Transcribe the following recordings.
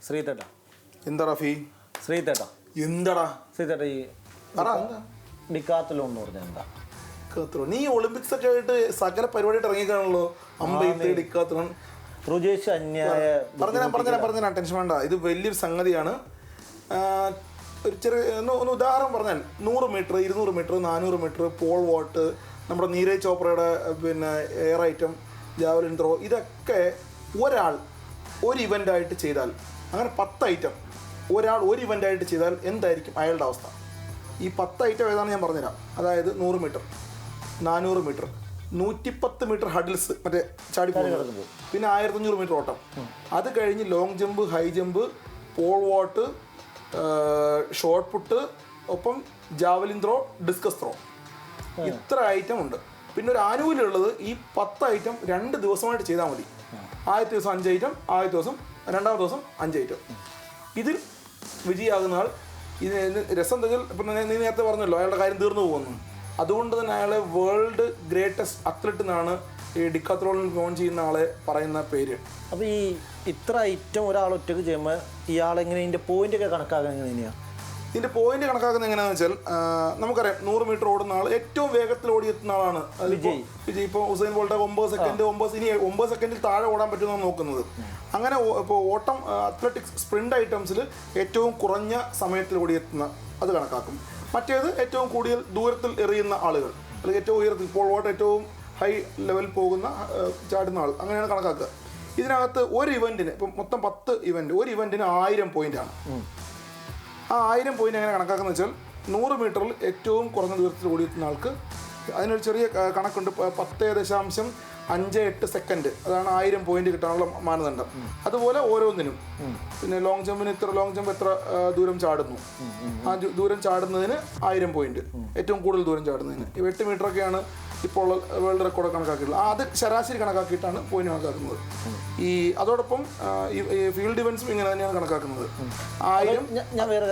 ശ്രീതേട്ട എന്താ റഫി? ശ്രീതേട്ട എന്താടാ ശ്രീതേട്ട ഈ ഡിക്കാത്തലോൺ എന്ന് പറഞ്ഞാൽ എന്താ? നീ ഒളിമ്പിക്സ് ഒക്കെ ആയിട്ട് സകല പരിപാടിയായിട്ട് ഇറങ്ങിക്കാണല്ലോ. ഡിക്കാത്തലോൺ റുജേഷ് അന്യായ പറഞ്ഞ ടെൻഷൻ വേണ്ട. ഇത് വലിയൊരു സംഗതിയാണ്. ഒരു ചെറിയ ഒന്ന് ഉദാഹരണം പറഞ്ഞാൽ 100 metre 200 metre 400 metre pole vault, നമ്മുടെ നീരജ് ചോപ്രയുടെ പിന്നെ എയർ ഐറ്റം, ജാവലിൻ ത്രോ, ഇതൊക്കെ ഒരാൾ ഒരു ഇവൻ്റായിട്ട് ചെയ്താൽ, അങ്ങനെ 10 ഐറ്റം ഒരാൾ ഒരു ഇവൻ്റായിട്ട് ചെയ്താൽ എന്തായിരിക്കും അയാളുടെ അവസ്ഥ? ഈ 10 ഐറ്റം ഏതാണെന്ന് ഞാൻ പറഞ്ഞുതരാം. അതായത് 100 മീറ്റർ 400 മീറ്റർ 110 മീറ്റർ ഹഡിൽസ്, മറ്റേ ചാടി പോകുന്നത്, പിന്നെ 1500 മീറ്റർ ഓട്ടം, അത് കഴിഞ്ഞ് long jump, high jump, pole vault, shot put, ഒപ്പം ജാവലിൻ ത്രോ, ഡിസ്കസ് ത്രോ. ഇത്ര ഐറ്റം ഉണ്ട്. പിന്നെ ഒരു ആനുകൂല്യമുള്ളത്, ഈ 10 ഐറ്റം 2 ദിവസമായിട്ട് ചെയ്താൽ മതി. ആദ്യത്തെ ദിവസം 5 ഐറ്റം, ആദ്യത്തെ ദിവസം, രണ്ടാമത്തെ ദിവസം 5 ഐറ്റം. ഇതിൽ വിജയിയാകുന്ന ആൾ, ഇത് രസം എന്തെങ്കിൽ ഇപ്പം നീ നേരത്തെ പറഞ്ഞല്ലോ അയാളുടെ കാര്യം തീർന്നു പോകുന്നു. അതുകൊണ്ട് തന്നെ അയാളെ വേൾഡ് ഗ്രേറ്റസ്റ്റ് അത്ലറ്റ് എന്നാണ് ഈ ഡിക്കാത്തലോണിൽ ലോൺ ചെയ്യുന്ന ആളെ പറയുന്ന പേര്. അപ്പോൾ ഈ ഇത്ര ഐറ്റം ഒരാൾ ഒറ്റയ്ക്ക് ചെയ്യുമ്പോൾ ഇയാളെങ്ങനെ ഇതിൻ്റെ പോയിൻ്റൊക്കെ കണക്കാക്കാൻ എങ്ങനെയാണ്? ഇതിൻ്റെ പോയിന്റ് കണക്കാക്കുന്നത് എങ്ങനെയാണെന്ന് വെച്ചാൽ, നമുക്കറിയാം 100 മീറ്റർ ഓടുന്ന ആൾ ഏറ്റവും വേഗത്തിൽ ഓടിയെത്തുന്ന ആളാണ് വിജയ്. ഇപ്പോൾ ഉസൈൻ ബോൾട്ട് 9 സെക്കൻഡ്, 9 സെക്കൻഡിൽ താഴെ ഓടാൻ പറ്റുമെന്നാണ് നോക്കുന്നത്. അങ്ങനെ ഇപ്പോൾ ഓട്ടം അത്ലറ്റിക്സ് സ്പ്രിന്റ് ഐറ്റംസിൽ ഏറ്റവും കുറഞ്ഞ സമയത്തിൽ ഓടിയെത്തുന്ന അത് കണക്കാക്കും. മറ്റേത് ഏറ്റവും കൂടുതൽ ദൂരത്തിൽ എറിയുന്ന ആളുകൾ, അല്ലെങ്കിൽ ഏറ്റവും ഉയരത്തിൽ പോൾ വാൾട്ട് ഏറ്റവും ഹൈ ലെവലിൽ പോകുന്ന ചാടുന്ന ആൾ, അങ്ങനെയാണ് കണക്കാക്കുക. ഇതിനകത്ത് ഒരു ഇവൻറ്റിന് ഇപ്പം മൊത്തം 10 ഇവൻറ്റ്, ഒരു ഇവൻറ്റിന് 1000 പോയിൻ്റാണ്. ആ 1000 പോയിന്റ് എങ്ങനെ കണക്കാക്കുന്നത് വെച്ചാൽ, 100 മീറ്ററിൽ ഏറ്റവും കുറഞ്ഞ ദൂരത്തിൽ ഓടിയെത്തുന്ന ആൾക്ക് അതിനൊരു ചെറിയ കണക്കുണ്ട്. 10.58 സെക്കൻഡ്, അതാണ് 1000 പോയിന്റ് കിട്ടാനുള്ള മാനദണ്ഡം. അതുപോലെ ഓരോന്നിനും, പിന്നെ ലോങ് ജമ്പിന് ലോങ് ജമ്പ് എത്ര ദൂരം ചാടുന്നു, ആ ദൂരം ചാടുന്നതിന് 1000 പോയിന്റ്, ഏറ്റവും കൂടുതൽ ദൂരം ചാടുന്നതിന്. 8 മീറ്ററൊക്കെയാണ് ഇപ്പോൾ വേൾഡ് റെക്കോർഡ് കണക്കാക്കിയിട്ടുള്ളത്. അത് ശരാശരി കണക്കാക്കിയിട്ടാണ് പോയിന്റ് കണക്കാക്കുന്നത്. ഈ അതോടൊപ്പം ഈ ഫീൽഡ് ഇവൻസും ഇങ്ങനെ തന്നെയാണ് കണക്കാക്കുന്നത്. 1000, 900,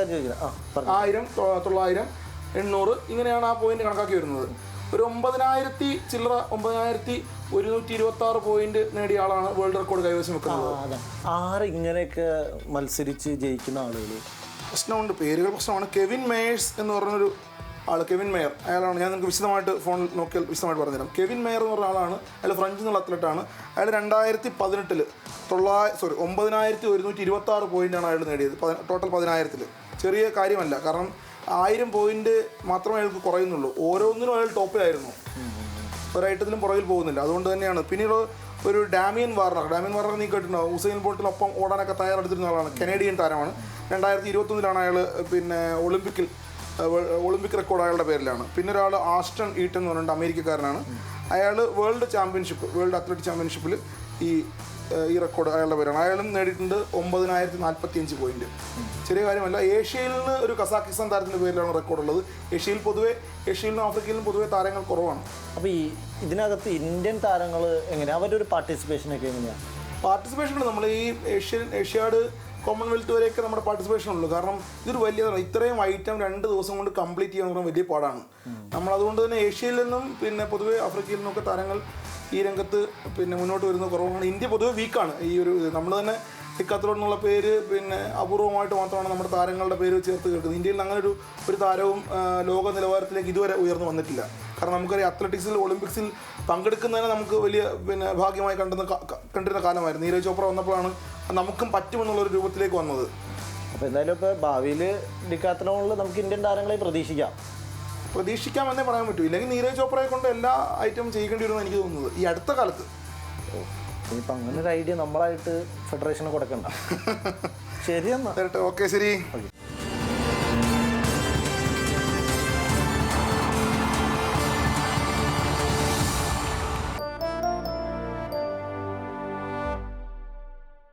800 ഇങ്ങനെയാണ് ആ പോയിന്റ് കണക്കാക്കി വരുന്നത്. ഒരു 9126 പോയിന്റ് നേടിയ ആളാണ് വേൾഡ് റെക്കോർഡ് കൈവശം വെക്കുന്നത്. ഇങ്ങനെയൊക്കെ മത്സരിച്ച് ജയിക്കുന്ന ആളുകൾ പ്രശ്നമുണ്ട്, പേരുകൾ പ്രശ്നമാണ്. കെവിൻ മേയേഴ്സ് എന്ന് പറഞ്ഞൊരു ആൾ, കെവിൻ മേയർ, അയാളാണ്. ഞാൻ നിങ്ങൾക്ക് വിശദമായിട്ട് ഫോണിൽ നോക്കിയാൽ വിശദമായിട്ട് പറഞ്ഞുതരാം. കെവിൻ മേയർ എന്ന് പറഞ്ഞ ആളാണ്. അയാൾ ഫ്രഞ്ചിൽ നിന്നുള്ള അത്ലറ്റാണ്. അയാൾ 2018 9126 പോയിൻ്റാണ് അയാൾ നേടിയത്. ടോട്ടൽ 10,000. ചെറിയ കാര്യമല്ല, കാരണം 1000 പോയിന്റ് മാത്രമേ അയാൾക്ക് കുറയുന്നുള്ളൂ. ഓരോന്നിനും അയാൾ ടോപ്പിലായിരുന്നു, ഒരൈറ്റത്തിലും പുറകിൽ പോകുന്നില്ല. അതുകൊണ്ട് തന്നെയാണ്. പിന്നീട് ഒരു ഡാമിയൻ വാർണർ നീ കേട്ടിട്ടുണ്ടാവും. ഉസൈൻ ബോൾട്ടിനൊപ്പം ഓടാനൊക്കെ തയ്യാറെടുത്തിരുന്ന ആളാണ്. കനേഡിയൻ താരമാണ്. 2021 അയാൾ പിന്നെ ഒളിമ്പിക് റെക്കോർഡ് അയാളുടെ പേരിലാണ്. പിന്നെ ഒരാൾ ആസ്റ്റൺ ഈട്ടൻ എന്ന് പറഞ്ഞിട്ട് അമേരിക്കക്കാരനാണ്. അയാൾ വേൾഡ് അത്ലറ്റിക് ചാമ്പ്യൻഷിപ്പിൽ ഈ റെക്കോർഡ് അയാളുടെ പേരാണ്. അയാളും നേടിയിട്ടുണ്ട് 9045 പോയിന്റ്. ചെറിയ കാര്യമല്ല. ഏഷ്യയിൽ നിന്ന് ഒരു കസാക്കിസ്ഥാൻ താരത്തിൻ്റെ പേരിലാണ് റെക്കോർഡുള്ളത്. ഏഷ്യയിലും ആഫ്രിക്കയിലും പൊതുവെ താരങ്ങൾ കുറവാണ്. അപ്പോൾ ഈ ഇതിനകത്ത് ഇന്ത്യൻ താരങ്ങൾ എങ്ങനെയാണ്, അവരുടെ ഒരു പാർട്ടിസിപ്പേഷനൊക്കെ എങ്ങനെയാണ്? പാർട്ടിസിപ്പേഷൻ നമ്മൾ ഈ ഏഷ്യാഡ്, കോമൺവെൽത്ത് വരെയൊക്കെ നമ്മുടെ പാർട്ടിസിപ്പേഷൻ ഉള്ളൂ. കാരണം ഇതൊരു ഇത്രയും ഐറ്റം 2 ദിവസം കൊണ്ട് കംപ്ലീറ്റ് ചെയ്യാൻ പറഞ്ഞാൽ വലിയ പാടാണ്. നമ്മളതുകൊണ്ട് തന്നെ ഏഷ്യയിൽ നിന്നും പിന്നെ പൊതുവെ ആഫ്രിക്കയിൽ നിന്നൊക്കെ താരങ്ങൾ ഈ രംഗത്ത് പിന്നെ മുന്നോട്ട് വരുന്നത് കുറവാണ്. ഇന്ത്യ പൊതുവെ വീക്കാണ്. ഈ ഒരു നമ്മൾ തന്നെ ഡിക്കാത്തലോൺ എന്നുള്ള പേര് പിന്നെ അപൂർവമായിട്ട് മാത്രമാണ് നമ്മുടെ താരങ്ങളുടെ പേര് ചേർത്ത് കേൾക്കുന്നത്. ഇന്ത്യയിൽ അങ്ങനെ ഒരു താരവും ലോക നിലവാരത്തിലേക്ക് ഇതുവരെ ഉയർന്നു വന്നിട്ടില്ല. കാരണം നമുക്കറിയാം, അത്ലറ്റിക്സിൽ ഒളിമ്പിക്സിൽ പങ്കെടുക്കുന്നതിനെ നമുക്ക് വലിയ പിന്നെ ഭാഗ്യമായി കണ്ടിരുന്ന കാലമായിരുന്നു. നീരജ് ചോപ്ര വന്നപ്പോഴാണ് നമുക്കും പറ്റുമെന്നുള്ളൊരു രൂപത്തിലേക്ക് വന്നത്. അപ്പോൾ എന്തായാലും ഇപ്പോൾ ഭാവിയിൽ ഡിക്കാത്തലോണിൽ നമുക്ക് ഇന്ത്യൻ താരങ്ങളെ പ്രതീക്ഷിക്കാമെന്നേ പറയാൻ പറ്റൂ. ഇല്ലെങ്കിൽ നീരജ് ചോപ്രയെ കൊണ്ട് എല്ലാ ഐറ്റവും ചെയ്യേണ്ടി വരുമെന്ന് എനിക്ക് തോന്നുന്നത് ഈ അടുത്ത കാലത്ത്. ഇനിയിപ്പോൾ അങ്ങനെ ഒരു ഐഡിയ നമ്മളായിട്ട് ഫെഡറേഷന് കൊടുക്കണ്ട. ശരിയെന്നാ. ഓക്കെ, ശരി.